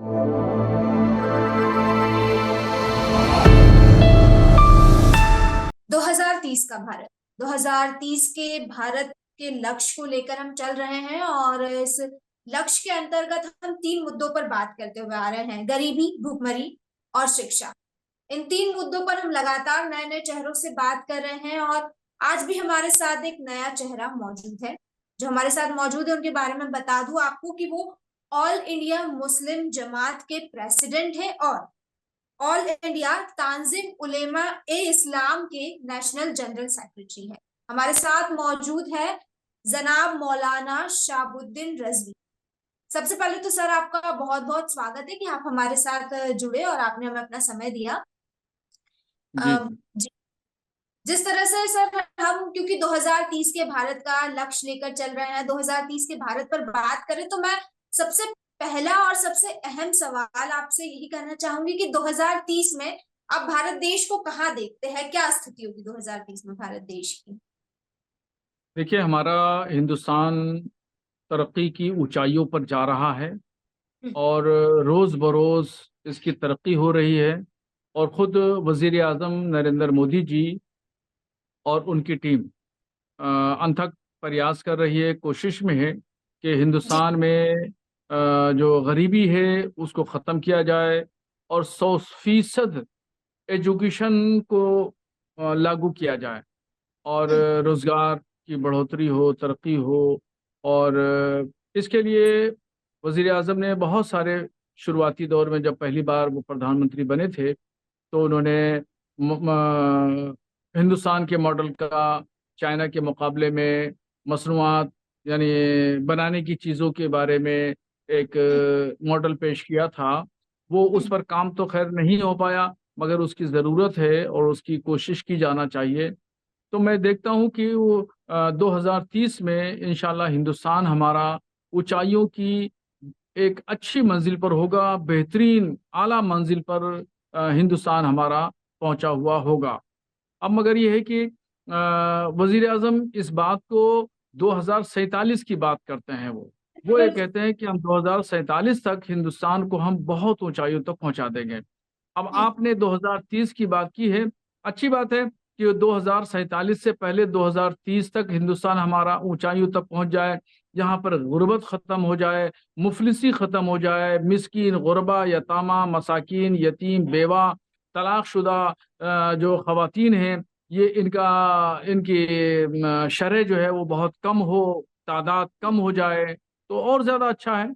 2030 का भारत, 2030 के भारत के लक्ष्य को लेकर हम चल रहे हैं और इस लक्ष्य के अंतर्गत हम 3 मुद्दों पर बात करते हुए आ रहे हैं: गरीबी, भुखमरी और शिक्षा। इन 3 मुद्दों पर हम लगातार नए नए चेहरों से बात कर रहे हैं और आज भी हमारे साथ एक नया चेहरा मौजूद है। जो हमारे साथ मौजूद है उनके बारे में बता दूं आपको कि वो ऑल इंडिया मुस्लिम जमात के प्रेसिडेंट है और ऑल इंडिया तांजिम उलेमा ए इस्लाम के नेशनल जनरल सेक्रेटरी है। हमारे साथ मौजूद है जनाब मौलाना शाहबुद्दीन रजवी। सबसे पहले तो सर आपका बहुत बहुत स्वागत है कि आप हमारे साथ जुड़े और आपने हमें अपना समय दिया। जी जी। जी, जिस तरह से सर हम क्योंकि 2030 के भारत का लक्ष्य लेकर चल रहे हैं, 2030 के भारत पर बात करें तो मैं सबसे पहला और सबसे अहम सवाल आपसे यही करना चाहूंगी कि 2030 में आप भारत देश को कहाँ देखते हैं? क्या स्थिति होगी 2030 में भारत देश की? देखिए, हमारा हिंदुस्तान तरक्की की ऊंचाइयों पर जा रहा है हम्म। और रोज़ बरोज़ इसकी तरक्की हो रही है। और ख़ुद वज़ीर आज़म नरेंद्र मोदी जी और उनकी टीम अनथक प्रयास कर रही है, कोशिश में है कि जी। हिंदुस्तान में जो गरीबी है उसको ख़त्म किया जाए और 100% एजुकेशन को लागू किया जाए और हम्म। रोज़गार की बढ़ोतरी हो, तरक्की हो। और इसके लिए वज़ीर आज़म ने बहुत सारे शुरुआती दौर में, जब पहली बार वो प्रधानमंत्री बने थे, तो उन्होंने हिंदुस्तान के मॉडल का चाइना के मुकाबले में मसनूआत यानी बनाने की चीज़ों के बारे में एक मॉडल पेश किया था। वो उस हम्म। पर काम तो खैर नहीं हो पाया, मगर उसकी ज़रूरत है और उसकी कोशिश की जाना चाहिए। तो मैं देखता हूँ कि वो 2030 में इंशाल्लाह हिंदुस्तान हमारा ऊंचाइयों की एक अच्छी मंजिल पर होगा, बेहतरीन आला मंजिल पर हिंदुस्तान हमारा पहुंचा हुआ होगा। अब मगर ये है कि वजीर आजम इस बात को 2047 की बात करते हैं। वो ये कहते हैं कि हम 2047 तक हिंदुस्तान को हम बहुत ऊंचाइयों तक पहुंचा देंगे। अब हम्म। आपने 2030 की बात की है, अच्छी बात है कि 2047 से पहले 2030 तक हिंदुस्तान हमारा ऊंचाइयों तक पहुंच जाए, जहां पर गुर्बत ख़त्म हो जाए, मुफलिसी ख़त्म हो जाए, मिस्कीन, गुरबा, यतामा, मसाकिन, यतीम, बेवा, तलाकशुदा जो ख़वातीन हैं, ये इनकी शरह जो है वो बहुत कम हो, तादाद कम हो जाए तो और ज़्यादा अच्छा है।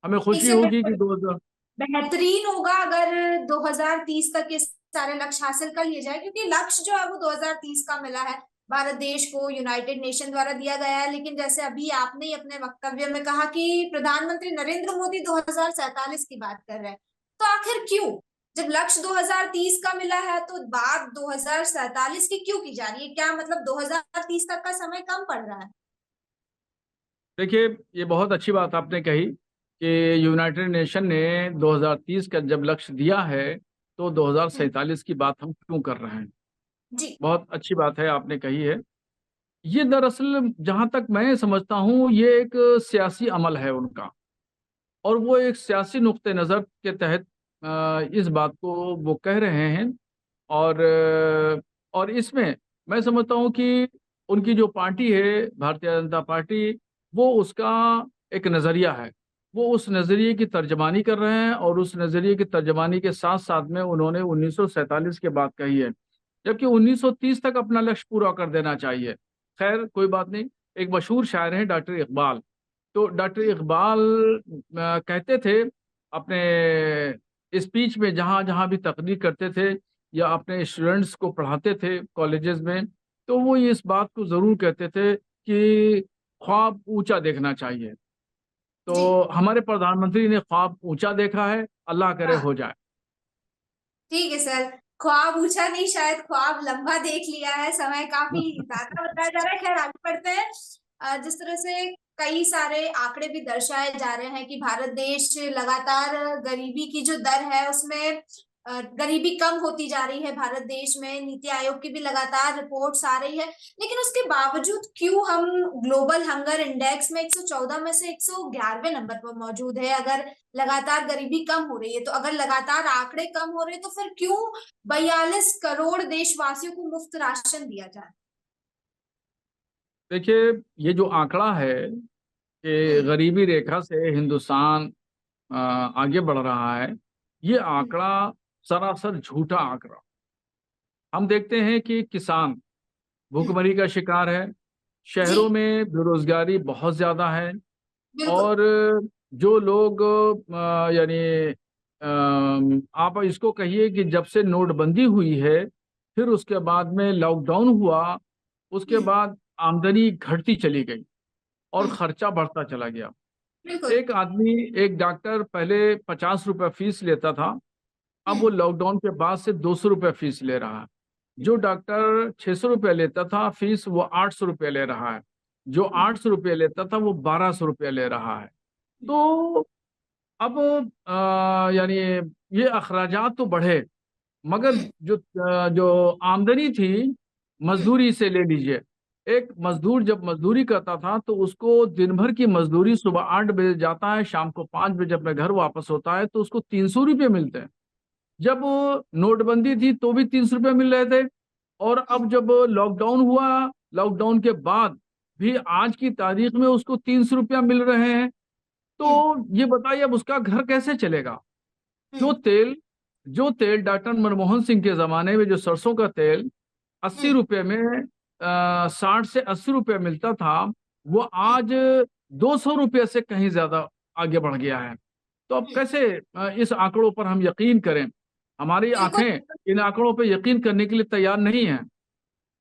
हमें खुशी इससे होगी कि बिल्कुल बेहतरीन होगा अगर 2030 तक ये सारे लक्ष्य हासिल कर लिए जाए, क्योंकि लक्ष्य जो है वो 2030 का मिला है भारत देश को, यूनाइटेड नेशन द्वारा दिया गया है। लेकिन जैसे अभी आपने ही अपने वक्तव्य में कहा कि प्रधानमंत्री नरेंद्र मोदी 2047 की बात कर रहे हैं, तो आखिर क्यों? जब लक्ष्य 2030 का मिला है तो बात 2047 की क्यों की जा रही है? क्या मतलब 2030 तक का समय कम पड़ रहा है? देखिए, ये बहुत अच्छी बात आपने कही कि यूनाइटेड नेशन ने 2030 का जब लक्ष्य दिया है तो हम्म। 2047 की बात हम क्यों कर रहे हैं। जी। बहुत अच्छी बात है आपने कही है। ये दरअसल जहां तक मैं समझता हूँ ये एक सियासी अमल है उनका, और वो एक सियासी नुक्ते नज़र के तहत इस बात को वो कह रहे हैं। और और इसमें मैं समझता हूँ कि उनकी जो पार्टी है, भारतीय जनता पार्टी, वो उसका एक नज़रिया है। वो उस नज़रिए की तर्जमानी कर रहे हैं और उस नज़रिए की तर्जमानी के साथ साथ में उन्होंने 1947 के बात कही है, जबकि 1930 तक अपना लक्ष्य पूरा कर देना चाहिए। खैर कोई बात नहीं। एक मशहूर शायर हैं डॉक्टर इकबाल। तो डॉक्टर इकबाल कहते थे अपने स्पीच में, जहाँ जहाँ भी तकरीर करते थे या अपने स्टूडेंट्स को पढ़ाते थे कॉलेजेस में, तो वो ये इस बात को ज़रूर कहते थे कि ख्वाब ऊंचा देखना चाहिए। जी। तो हमारे प्रधानमंत्री ने ख्वाब ऊंचा देखा है, अल्लाह करे हाँ, हो जाए। ठीक है सर। ख्वाब ऊंचा नहीं, शायद ख्वाब लंबा देख लिया है। समय काफी ज्यादा बताया जा रहा है। खैर आगे बढ़ते हैं। जिस तरह से कई सारे आंकड़े भी दर्शाए जा रहे हैं कि भारत देश लगातार गरीबी की जो दर है उसमें गरीबी कम होती जा रही है भारत देश में, नीति आयोग की भी लगातार रिपोर्ट्स आ रही है, लेकिन उसके बावजूद क्यों हम ग्लोबल हंगर इंडेक्स में 114 में से 111वें नंबर पर मौजूद है? अगर लगातार गरीबी कम हो रही है, तो अगर लगातार आंकड़े कम हो रहे हैं, तो फिर क्यों 42 करोड़ देशवासियों को मुफ्त राशन दिया जा रहा है? देखिए, ये जो आंकड़ा है कि हम्म। गरीबी रेखा से हिंदुस्तान आगे बढ़ रहा है, ये हम्म। आंकड़ा सरासर झूठा आंकड़ा। हम देखते हैं कि किसान हम्म। भूखमरी का शिकार है, जी। शहरों में बेरोजगारी बहुत ज्यादा है, बिल्कुल। और जो लोग यानी आप इसको कहिए कि जब से नोटबंदी हुई है, फिर उसके बाद में लॉकडाउन हुआ, उसके हम्म। बाद आमदनी घटती चली गई और हम्म। खर्चा बढ़ता चला गया। बिल्कुल। एक आदमी, एक डॉक्टर पहले 50 रुपये फीस लेता था, अब वो हम्म। लॉकडाउन के बाद से 200 रुपये फीस ले रहा है। जो डॉक्टर 600 रुपये लेता था फीस, वो 800 रुपये ले रहा है। जो हम्म। 800 रुपये लेता था वो 1200 रुपये ले रहा है। तो अब यानी ये अखराजात तो बढ़े, मगर हम्म। जो आमदनी थी हम्म। मजदूरी से ले लीजिए। एक मजदूर जब मजदूरी करता था तो उसको दिन भर की मजदूरी, सुबह 8 बजे जाता है, शाम को 5 बजे अपने घर वापस होता है, तो उसको 300 रुपये मिलते हैं। जब नोटबंदी थी तो भी 300 रुपये मिल रहे थे, और हम्म। अब जब लॉकडाउन हुआ, लॉकडाउन के बाद भी आज की तारीख में उसको 300 रुपया मिल रहे हैं। हम्म। तो ये बताइए अब उसका घर कैसे चलेगा? जो हम्म। तेल जो तेल डॉक्टर मनमोहन सिंह के जमाने में जो सरसों का तेल अस्सी हम्म। रुपये में 60 से 80 रुपये मिलता था, वो हम्म। आज 200 रुपये से कहीं ज्यादा आगे बढ़ गया है। तो अब हम्म। कैसे इस आंकड़ों पर हम यकीन करें? हमारी बिल्कुल। आंखें इन आंकड़ों पर यकीन करने के लिए तैयार नहीं है।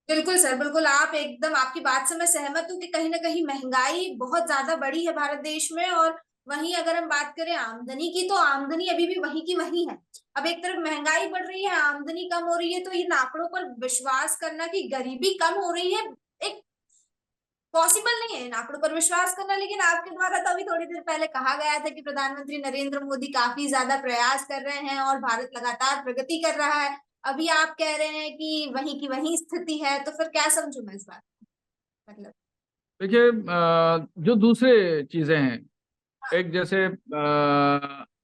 बिल्कुल सर, बिल्कुल, आप एकदम, आपकी बात से मैं सहमत हूँ कि कहीं ना कहीं महंगाई बहुत ज्यादा बढ़ी है भारत देश में। और वहीं अगर हम बात करें आमदनी की, तो आमदनी अभी भी वही की वही है। अब एक तरफ महंगाई बढ़ रही है, आमदनी कम हो रही है, तो इन आंकड़ों पर विश्वास करना कि गरीबी कम हो रही है, एक पॉसिबल नहीं है इन आंकड़ों पर विश्वास करना। लेकिन आपके द्वारा तो अभी थोड़ी देर पहले कहा गया था कि प्रधानमंत्री नरेंद्र मोदी काफी ज्यादा प्रयास कर रहे हैं और भारत लगातार प्रगति कर रहा है। अभी आप कह रहे हैं कि वहीं की वहीं स्थिति है, तो फिर क्या समझूं मैं इस बात को? मतलब। देखिए, जो दूसरे चीजें हैं, हाँ। एक जैसे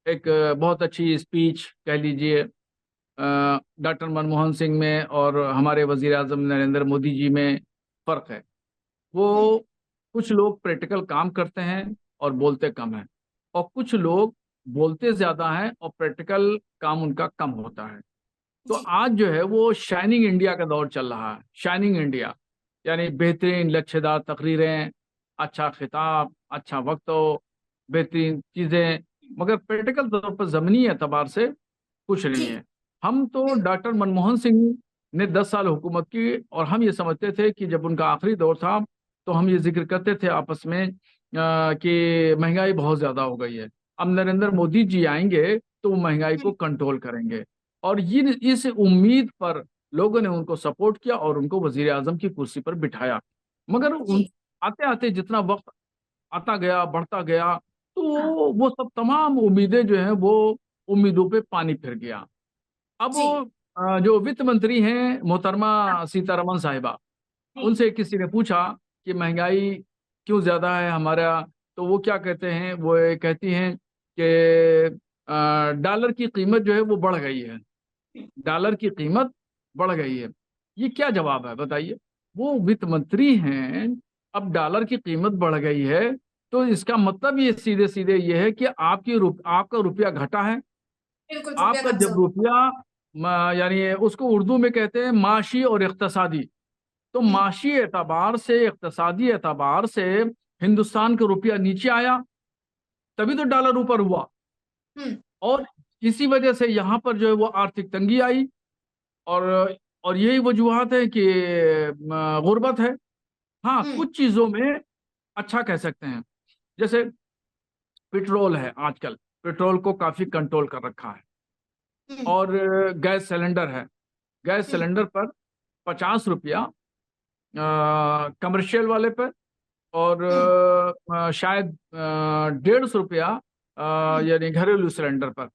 एक बहुत अच्छी स्पीच कह लीजिए डॉक्टर मनमोहन सिंह में और हमारे वजीर आजम नरेंद्र मोदी जी में फर्क है। हम्म। वो, कुछ लोग प्रैक्टिकल काम करते हैं और बोलते कम हैं, और कुछ लोग बोलते ज्यादा हैं और प्रैक्टिकल काम उनका कम होता है। तो जी। आज जो है वो शाइनिंग इंडिया का दौर चल रहा है। शाइनिंग इंडिया यानी बेहतरीन लच्छेदार तकरीरें, अच्छा खिताब, अच्छा वक्त हो, बेहतरीन चीजें, मगर प्रैक्टिकल तौर पर जमीनी एतबार से कुछ नहीं जी। है। हम तो बिल्कुल। डॉक्टर मनमोहन सिंह ने 10 साल हुकूमत की, और हम ये समझते थे कि जब उनका आखिरी दौर था तो हम ये जिक्र करते थे आपस में कि महंगाई बहुत ज्यादा हो गई है। अब नरेंद्र मोदी जी आएंगे तो वो महंगाई को हम्म। कंट्रोल करेंगे, और ये इस उम्मीद पर लोगों ने उनको सपोर्ट किया और उनको वजीर आजम की कुर्सी पर बिठाया। मगर उन जी। आते आते जितना वक्त आता गया, बढ़ता गया, तो हाँ। वो सब तमाम उम्मीदें जो हैं वो उम्मीदों पे पानी फिर गया। अब जी। जो वित्त मंत्री हैं हाँ। मोहतरमा सीतारमन साहिबा, जी। उनसे किसी ने पूछा कि महंगाई क्यों ज्यादा है हमारा, तो वो क्या कहते हैं, वो ये कहती हैं कि डॉलर की कीमत जो है वो बढ़ गई है। डॉलर की कीमत बढ़ गई है। ये क्या जवाब है बताइए? वो वित्त मंत्री हैं, अब डॉलर की कीमत बढ़ गई है, तो इसका मतलब ये सीधे सीधे ये है कि आपका रुपया घटा है। बिल्कुल, रुपया आपका जब कमजोर। रुपया यानी उसको उर्दू में कहते हैं माशी और इक्तसादी, तो हम्म। माशी एतबार से, इक्तसादी एतबार से हिंदुस्तान का रुपया नीचे आया, तभी तो डॉलर ऊपर हुआ। हम्म। और इसी वजह से यहाँ पर जो है वो आर्थिक तंगी आई, और और यही वजूहत है कि गुर्बत है। हाँ, हम्म। कुछ चीजों में अच्छा कह सकते हैं, जैसे पेट्रोल है, आजकल पेट्रोल को काफी कंट्रोल कर रखा है। हम्म। और गैस सिलेंडर है, गैस हम्म। सिलेंडर पर 50 रुपया कमर्शियल वाले पर, और हम्म। शायद 150 रुपया हम्म। यानी घरेलू सिलेंडर पर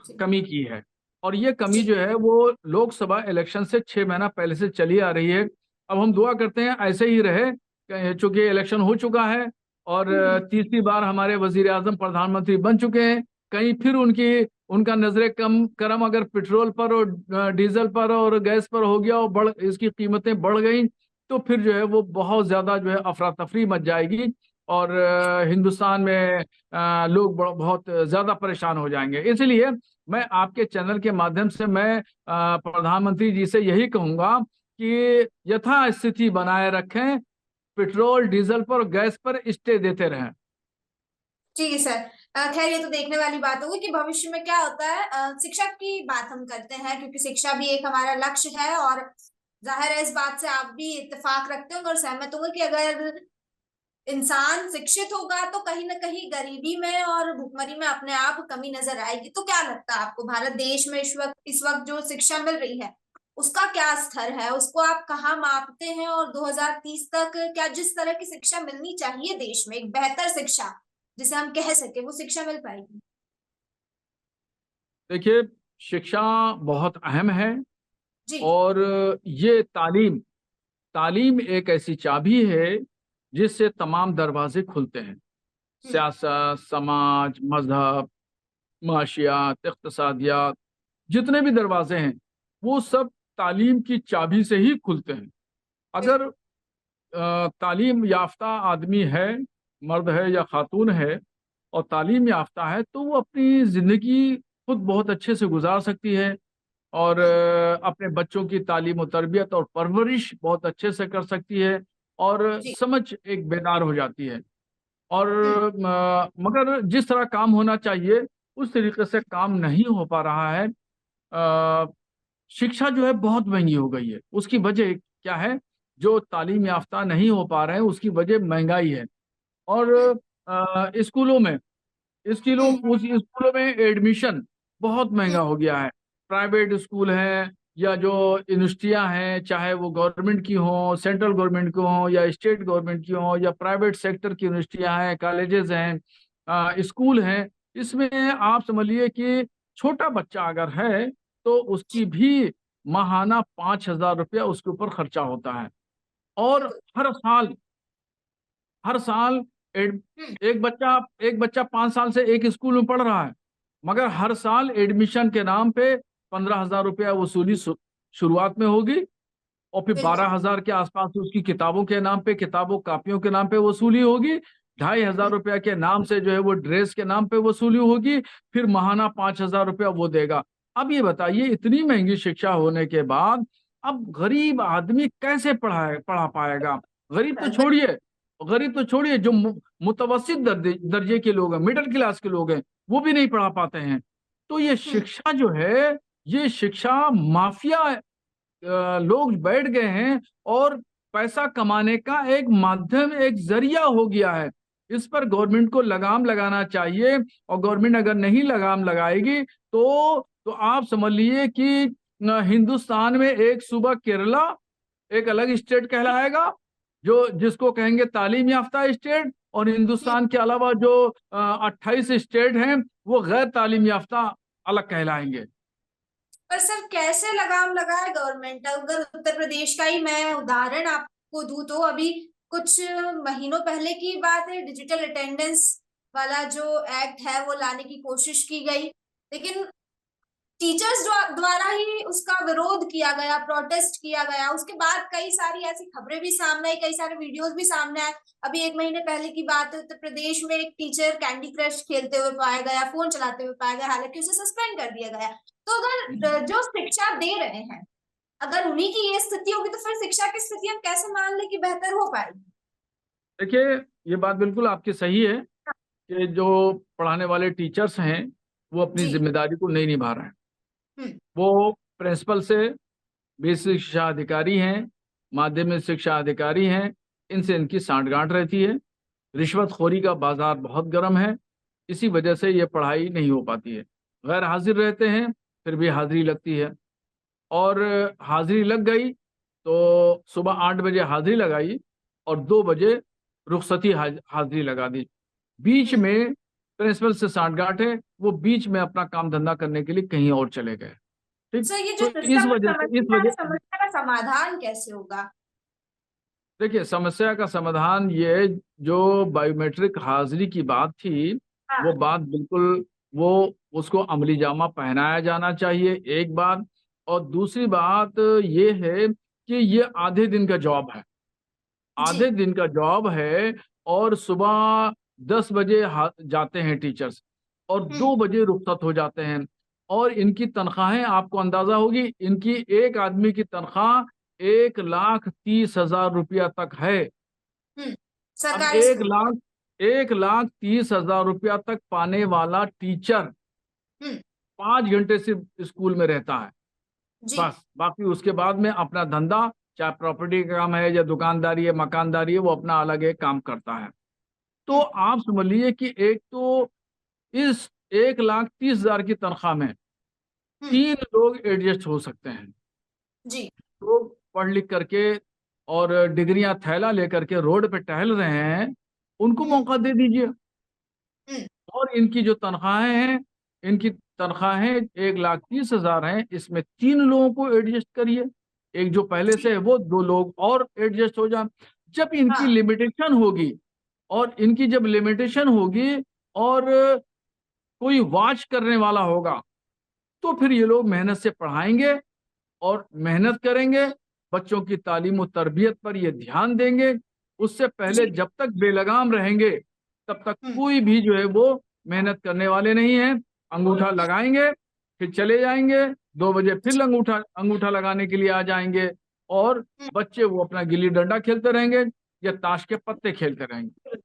जी। कमी की है। और ये कमी जी। जो है वो लोकसभा इलेक्शन से 6 महीना पहले से चली आ रही है। अब हम दुआ करते हैं ऐसे ही रहे, चूंकि इलेक्शन हो चुका है और हम्म। तीसरी बार हमारे वजीर आजम प्रधानमंत्री बन चुके हैं। कहीं फिर उनका नजरे कम करम अगर पेट्रोल पर और डीजल पर और गैस पर हो गया और इसकी कीमतें बढ़ गई, तो फिर जो है वो बहुत ज्यादा जो है अफरा तफरी मच जाएगी और हिंदुस्तान में लोग बहुत ज्यादा परेशान हो जाएंगे। इसलिए मैं आपके चैनल के माध्यम से मैं प्रधानमंत्री जी से यही कहूंगा कि यथास्थिति बनाए रखें, पेट्रोल डीजल पर गैस पर स्टे देते रहें। जी सर। खैर ये तो देखने वाली बात होगी कि भविष्य में क्या होता है। शिक्षा की बात हम करते हैं क्योंकि शिक्षा भी एक हमारा लक्ष्य है, और जाहिर है इस बात से आप भी इत्तेफाक रखते होंगे और सहमत होंगे कि अगर इंसान शिक्षित होगा तो कहीं ना कहीं गरीबी में और भुखमरी में अपने आप कमी नजर आएगी। तो क्या लगता है आपको, भारत देश में इस वक्त जो शिक्षा मिल रही है उसका क्या स्तर है, उसको आप कहाँ मापते हैं, और 2030 तक क्या जिस तरह की शिक्षा मिलनी चाहिए देश में, एक बेहतर शिक्षा जिसे हम कह सके, वो शिक्षा मिल पाएगी? देखिए, शिक्षा बहुत अहम है जी। और ये तालीम तालीम एक ऐसी चाबी है जिससे तमाम दरवाजे खुलते हैं। हम्म। सियासत, समाज, मजहब, माशियात, इक़्तिसादियात, जितने भी दरवाजे हैं वो सब तालीम की चाबी से ही खुलते हैं। अगर बिल्कुल। तालीम याफ्ता आदमी है, मर्द है या खातून है, और तालीम याफ्ता है तो वो अपनी ज़िंदगी खुद बहुत अच्छे से गुजार सकती है और हम्म। अपने बच्चों की तालीम और तरबियत और परवरिश बहुत अच्छे से कर सकती है और जी। समझ एक बेदार हो जाती है। और हम्म। मगर जिस तरह काम होना चाहिए उस तरीके से काम नहीं हो पा रहा है। अ, शिक्षा जो है बहुत महंगी हो गई है। उसकी वजह क्या है? जो तालीम याफ्ता नहीं हो पा रहे हैं उसकी वजह महंगाई है। और हम्म। स्कूलों में हम्म। उस स्कूलों में एडमिशन बहुत हम्म। महंगा हो गया है। प्राइवेट स्कूल हैं या जो यूनिवर्सिटियां हैं, चाहे वो गवर्नमेंट की हों, सेंट्रल गवर्नमेंट की हों या स्टेट गवर्नमेंट की हों, या प्राइवेट सेक्टर की यूनिवर्सिटियां हैं, कॉलेजेस हैं, स्कूल हैं, इसमें आप समझ लिए कि छोटा बच्चा अगर है तो उसकी भी माहाना 5,000 रुपया उसके ऊपर खर्चा होता है। और बिल्कुल। हर साल एड, हम्म। एक बच्चा 5 साल से एक स्कूल में पढ़ रहा है, मगर हर साल एडमिशन के नाम पे 15,000 रुपया वसूली शुरुआत में होगी, और फिर बिल्कुल। 12,000 के आसपास उसकी किताबों के नाम पे, किताबों कापियों के नाम पे वसूली होगी। 2,500 रुपया के नाम से जो है वो ड्रेस के नाम पे वसूली होगी। फिर माहाना 5,000 रुपया वो देगा। अब ये बताइए, इतनी महंगी शिक्षा होने के बाद अब गरीब आदमी कैसे पढ़ा पाएगा? गरीब तो बिल्कुल। छोड़िए गरीब तो छोड़िए, जो मुतवस्सित दर्जे के लोग हैं, मिडिल क्लास के लोग हैं, वो भी नहीं पढ़ा पाते हैं। तो ये हम्म। शिक्षा जो है, ये शिक्षा माफिया लोग बैठ गए हैं और पैसा कमाने का एक माध्यम, एक जरिया हो गया है। इस पर गवर्नमेंट को लगाम लगाना चाहिए, और गवर्नमेंट अगर नहीं लगाम लगाएगी तो आप समझ लीजिए कि हिंदुस्तान में एक सूबा केरला एक अलग स्टेट कहलाएगा, जो जिसको कहेंगे तालीम याफ्ता स्टेट, और हम्म। हिंदुस्तान के अलावा जो 28 स्टेट हैं वो गैर तालीम याफ्ता अलग कहलाएंगे। पर सर कैसे लगाम लगाए गवर्नमेंट? अगर उत्तर प्रदेश का ही मैं उदाहरण आपको दूं तो अभी कुछ महीनों पहले की बात है, डिजिटल अटेंडेंस वाला जो एक्ट है वो लाने की कोशिश की गई, लेकिन टीचर्स द्वारा ही उसका विरोध किया गया, प्रोटेस्ट किया गया। उसके बाद कई सारी ऐसी खबरें भी सामने आई, कई सारे वीडियोस भी सामने आए। अभी एक महीने पहले की बात है, उत्तर प्रदेश में एक टीचर कैंडी क्रश खेलते हुए पाया गया, फोन चलाते हुए पाया गया, हालांकि उसे सस्पेंड कर दिया गया। तो अगर जो शिक्षा दे रहे हैं, अगर उन्हीं की ये स्थिति होगी तो फिर शिक्षा की स्थिति हम कैसे मान ले कि बेहतर हो पाएगी? देखिए, ये बात बिल्कुल आपकी सही है कि जो पढ़ाने वाले टीचर्स हैं वो अपनी जी। जिम्मेदारी को नहीं निभा रहे हैं। हम्म। वो प्रिंसिपल से, बेसिक शिक्षा अधिकारी हैं, माध्यमिक शिक्षा अधिकारी हैं, इनसे इनकी सांठगांठ रहती है। रिश्वतखोरी का बाजार बहुत गर्म है, इसी वजह से ये पढ़ाई नहीं हो पाती है। गैर हाजिर रहते हैं, फिर भी हाजिरी लगती है। और हाजिरी लग गई तो सुबह 8 बजे हाजिरी लगाई और 2 बजे रुखसती हाजिरी लगा दी। बीच हम्म। में प्रिंसिपल से सांठगांठ है, वो बीच में अपना काम धंधा करने के लिए कहीं और चले गए। ठीक। सर, ये जो तो इस सिस्टम वजह से, इस समस्या है, वजह समस्या का समाधान कैसे होगा? देखिए, समस्या का समाधान ये, जो बायोमेट्रिक हाजिरी की बात थी, वो हाँ। बात बिल्कुल, वो उसको अमली जामा पहनाया जाना चाहिए, एक बात। और दूसरी बात ये है कि ये आधे दिन का जॉब है, जी। आधे दिन का जॉब है। और सुबह 10 बजे जाते हैं टीचर्स, और हम्म। 2 बजे रुखसत हो जाते हैं। और इनकी तनख्वाहें, आपको अंदाजा होगी, इनकी एक आदमी की तनख्वाह 1,30,000 रुपया तक है। हम्म। अब सरकारी स्कूल। 1,30,000 रुपया तक पाने वाला टीचर हम्म। 5 घंटे सिर्फ स्कूल में रहता है, जी। बस। बाकी उसके बाद में अपना धंधा, चाहे प्रॉपर्टी का काम है या दुकानदारी है, मकानदारी है, वो अपना अलग एक काम करता है। तो हम्म। आप समझ लीजिए कि एक तो इस 1,30,000 की तनख्वाह में हम्म। 3 लोग एडजस्ट हो सकते हैं। जी। लोग पढ़ लिख करके और डिग्रियां थैला लेकर के रोड पे टहल रहे हैं, उनको हम्म। मौका दे दीजिए। हम्म। और इनकी जो तनख्वाहें हैं, इनकी तनख्वाहें 1,30,000 हैं, इसमें 3 लोगों को एडजस्ट करिए। एक जो पहले जी। से है वो, 2 लोग और एडजस्ट हो जाए। जब इनकी हाँ। लिमिटेशन होगी, और इनकी जब लिमिटेशन होगी, और कोई वॉच करने वाला होगा, तो फिर ये लोग मेहनत से पढ़ाएंगे और मेहनत करेंगे, बच्चों की तालीम और तरबियत पर ये ध्यान देंगे। उससे पहले जी। जब तक बेलगाम रहेंगे, तब तक हम्म। कोई भी जो है वो मेहनत करने वाले नहीं हैं। अंगूठा लगाएंगे, फिर चले जाएंगे, 2 बजे फिर अंगूठा अंगूठा लगाने के लिए आ जाएंगे। और हम्म। बच्चे वो अपना गिल्ली डंडा खेलते रहेंगे या ताश के पत्ते खेलते रहेंगे।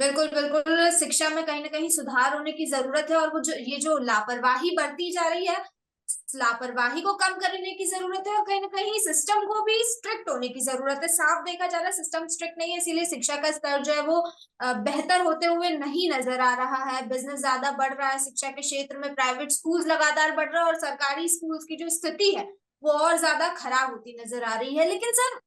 बिल्कुल बिल्कुल, शिक्षा में कहीं ना कहीं सुधार होने की जरूरत है, और वो जो ये जो लापरवाही बढ़ती जा रही है, इस लापरवाही को कम करने की जरूरत है, और कहीं ना कहीं सिस्टम को भी स्ट्रिक्ट होने की जरूरत है। साफ देखा जा रहा है सिस्टम स्ट्रिक्ट नहीं है, इसीलिए शिक्षा का स्तर जो है वो बेहतर होते हुए नहीं नजर आ रहा है। बिजनेस ज्यादा बढ़ रहा है शिक्षा के क्षेत्र में, प्राइवेट स्कूल्स लगातार बढ़ रहा है, और सरकारी स्कूल्स की जो स्थिति है वो और ज्यादा खराब होती नजर आ रही है। लेकिन सर,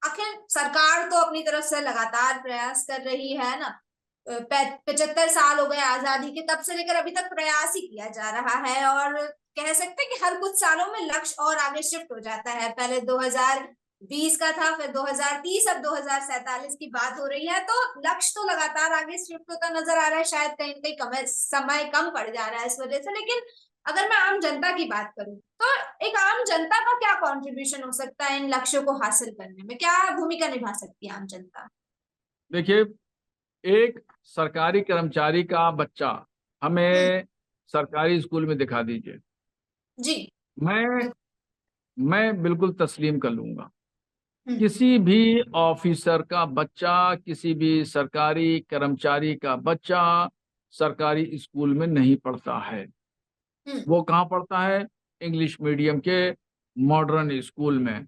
आखिर सरकार तो अपनी तरफ से लगातार प्रयास कर रही है ना। 75 साल हो गए आजादी के, तब से लेकर अभी तक प्रयास ही किया जा रहा है, और कह सकते हैं कि हर कुछ सालों में लक्ष्य और आगे शिफ्ट हो जाता है। पहले 2020 का था, फिर 2030, अब 2047 की बात हो रही है, तो लक्ष्य तो लगातार आगे शिफ्ट होता नजर आ रहा है। शायद कहीं कहीं समय कम पड़ जा रहा है इस वजह से। लेकिन अगर मैं आम जनता की बात करूं, तो एक आम जनता का क्या कंट्रीब्यूशन हो सकता है इन लक्ष्यों को हासिल करने में? क्या भूमिका निभा सकती है आम जनता? देखिए, एक सरकारी कर्मचारी का बच्चा हम्म। हमें सरकारी स्कूल में दिखा दीजिए, जी। मैं मैं बिल्कुल तस्लीम कर लूंगा। हम्म। किसी भी ऑफिसर का बच्चा, किसी भी सरकारी कर्मचारी का बच्चा सरकारी स्कूल में नहीं पढ़ता है। हम्म। वो कहाँ पढ़ता है? इंग्लिश मीडियम के मॉडर्न स्कूल में।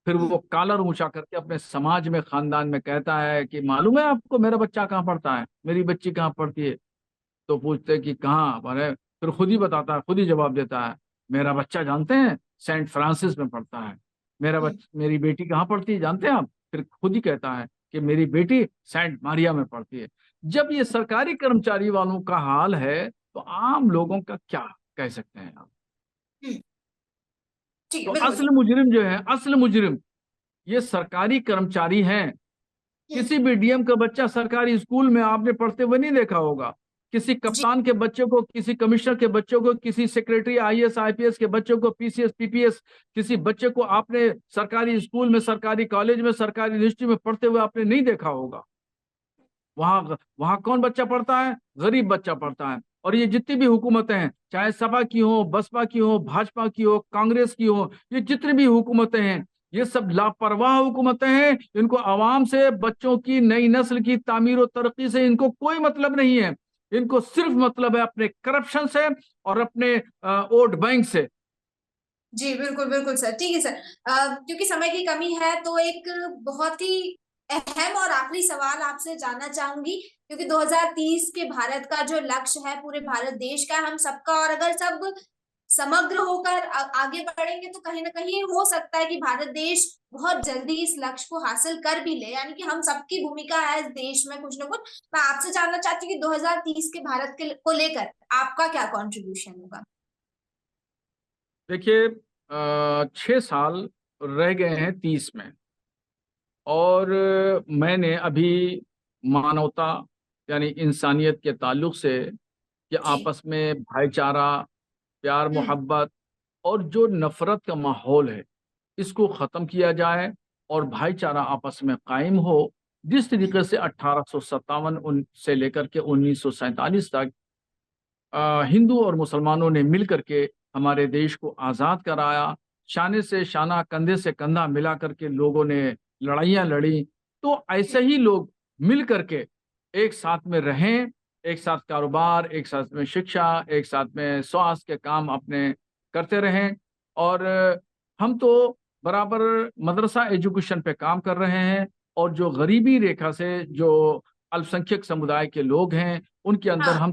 फिर हम्म। वो कॉलर ऊंचा करके अपने समाज में, खानदान में कहता है कि मालूम है आपको मेरा बच्चा कहाँ पढ़ता है, मेरी बच्ची कहाँ पढ़ती है? तो पूछते हैं कि कहाँ पढ़े, फिर खुद ही बताता है, खुद ही जवाब देता है, मेरा बच्चा जानते हैं सेंट फ्रांसिस में पढ़ता है। हम्म। मेरी बेटी कहाँ पढ़ती है जानते हैं आप? फिर खुद ही कहता है कि मेरी बेटी सेंट मारिया में पढ़ती है। जब ये सरकारी कर्मचारी वालों का हाल है, तो आम लोगों का क्या कह सकते हैं आप? हम्म। ठीक तो है, बिल्कुल। असल मुजरिम जो है, असल मुजरिम ये सरकारी कर्मचारी हैं। हम्म। किसी भी डीएम का बच्चा सरकारी स्कूल में आपने पढ़ते हुए नहीं देखा होगा। किसी जी। कप्तान के बच्चे को, किसी कमिश्नर के बच्चों को, किसी सेक्रेटरी आईएएस आईपीएस के बच्चों को, पीसीएस पीपीएस किसी बच्चे को आपने सरकारी स्कूल में, सरकारी कॉलेज में, सरकारी यूनिवर्सिटी में पढ़ते हुए आपने नहीं देखा होगा। वहां वहां कौन बच्चा पढ़ता है? गरीब बच्चा पढ़ता है। और ये जितनी भी हुकूमतें हैं, चाहे सपा की हो, बसपा की हो, भाजपा की हो, कांग्रेस की हो, ये जितनी भी हुकूमतें हैं, ये सब लापरवाह हुकूमतें हैं। इनको आवाम से, बच्चों की नई नस्ल की तामीर और तरक्की से इनको कोई मतलब नहीं है। इनको सिर्फ मतलब है अपने करप्शन से और अपने वोट बैंक से। जी, बिल्कुल बिल्कुल सर। ठीक है सर, क्योंकि समय की कमी है, तो एक बहुत ही अहम और आखिरी सवाल आपसे जानना चाहूंगी। क्योंकि 2030 के भारत का जो लक्ष्य है पूरे भारत देश का, हम सबका, और अगर सब समग्र होकर आगे बढ़ेंगे तो कहीं ना कहीं हो सकता है कि भारत देश बहुत जल्दी इस लक्ष्य को हासिल कर भी ले। यानी कि हम सबकी भूमिका है इस देश में कुछ ना कुछ। मैं आपसे जानना चाहती हूँ कि 2030 के भारत के को लेकर आपका क्या कंट्रीब्यूशन होगा? देखिए 6 साल रह गए हैं 30 में, और मैंने अभी मानवता यानी इंसानियत के ताल्लुक से कि जी। आपस में भाईचारा, प्यार हम्म। मोहब्बत और जो नफरत का माहौल है इसको ख़त्म किया जाए और भाईचारा आपस में कायम हो। जिस तरीके से 1857 से लेकर के 1947 तक हिंदू और मुसलमानों ने मिल करके हमारे देश को आज़ाद कराया, शाने से शाना कंधे से कंधा मिला करके लोगों ने लड़ाइयाँ लड़ी, तो ऐसे ही लोग मिल करके एक साथ में रहें, एक साथ कारोबार, एक साथ में शिक्षा, एक साथ में स्वास्थ्य के काम अपने करते रहें। और हम तो बराबर मदरसा एजुकेशन पे काम कर रहे हैं, और जो गरीबी रेखा से जो अल्पसंख्यक समुदाय के लोग हैं उनके अंदर हाँ। हम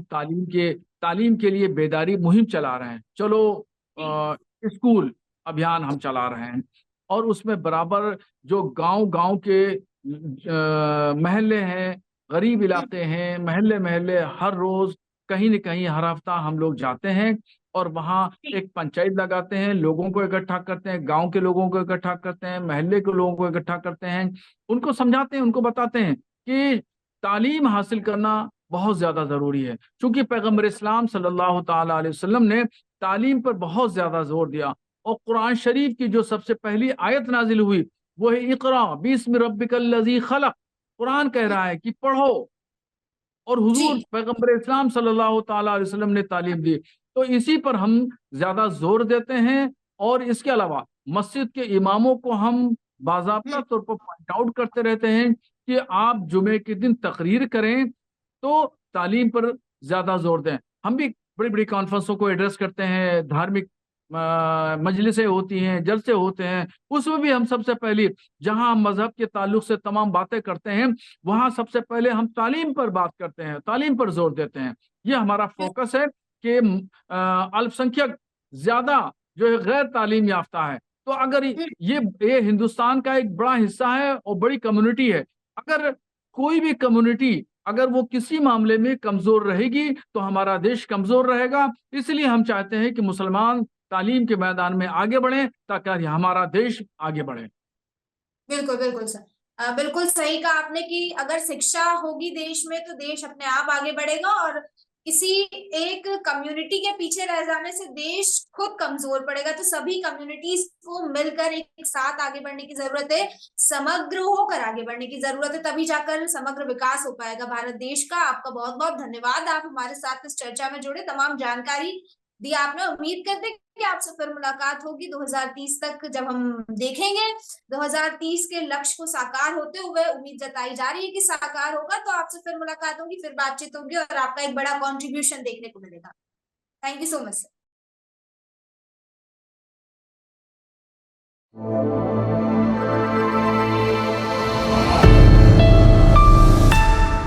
तालीम के लिए बेदारी मुहिम चला रहे हैं। चलो जी। स्कूल अभियान हम चला रहे हैं, और उसमें बराबर जो गांव गांव के महल्ले हैं, गरीब हम्म। इलाके हैं, महल्ले महल्ले हर रोज कहीं न कहीं हर हफ्ता हम लोग जाते हैं, और वहाँ जी। एक पंचायत लगाते हैं, लोगों को इकट्ठा करते हैं, गांव के लोगों को इकट्ठा करते हैं, महल्ले के लोगों को इकट्ठा करते हैं, उनको समझाते हैं, उनको बताते हैं कि तालीम हासिल करना बहुत ज्यादा जरूरी है। क्योंकि पैगम्बर इस्लाम सल्लल्लाहु ताला अलैहि वसल्लम ने तालीम पर बहुत ज्यादा जोर दिया, और कुरान शरीफ की जो सबसे पहली आयत नाजिल हुई वो है इकरा बिस्मि रब्बिकल लज़ी खलक। कुरान कह रहा है कि पढ़ो, और हुजूर जी। पैगम्बर इस्लाम सल्लल्लाहु ताला अलैहि वसल्लम ने तालीम दी। तो इसी पर हम ज्यादा जोर देते हैं, और इसके अलावा मस्जिद के इमामों को हम बाज़ाब्ता हम्म। तौर पर पॉइंट आउट करते रहते हैं कि आप जुमे के दिन तकरीर करें तो तालीम पर ज्यादा जोर दें। हम भी बड़ी बड़ी कॉन्फ्रेंसों को एड्रेस करते हैं, धार्मिक मजलिसें होती हैं, जलसे होते हैं, उसमें भी हम सबसे पहले जहां हम मजहब के ताल्लुक से तमाम बातें करते हैं वहां सबसे पहले हम तालीम पर बात करते हैं, तालीम पर जोर देते हैं। ये हमारा फोकस है कि अल्पसंख्यक ज्यादा जो है गैर तालीम याफ्ता है। तो अगर हम्म। ये हिंदुस्तान का एक बड़ा हिस्सा है और बड़ी कम्युनिटी है, अगर कोई भी कम्युनिटी अगर वो किसी मामले में कमजोर रहेगी तो हमारा देश कमजोर रहेगा। इसलिए हम चाहते हैं कि मुसलमान तालीम के मैदान में आगे बढ़ें ताकि हमारा देश आगे बढ़े। बिल्कुल बिल्कुल सर। बिल्कुल सही कहा आपने कि अगर शिक्षा होगी देश में तो देश अपने आप आगे बढ़ेगा, और किसी एक कम्युनिटी के पीछे रह जाने से देश खुद कमजोर पड़ेगा। तो सभी कम्युनिटीज को मिलकर एक साथ आगे बढ़ने की जरूरत है, समग्र होकर आगे बढ़ने की जरूरत है, तभी जाकर समग्र विकास हो पाएगा भारत देश का। आपका बहुत बहुत धन्यवाद, आप हमारे साथ इस चर्चा में जुड़े, तमाम जानकारी दी आपने। उम्मीद करते हैं कि आपसे फिर मुलाकात होगी 2030 तक, जब हम देखेंगे 2030 के लक्ष्य को साकार होते हुए। उम्मीद जताई जा रही है कि साकार होगा, तो आपसे फिर मुलाकात होगी, फिर बातचीत होगी, और आपका एक बड़ा कंट्रीब्यूशन देखने को मिलेगा। Thank you so much sir.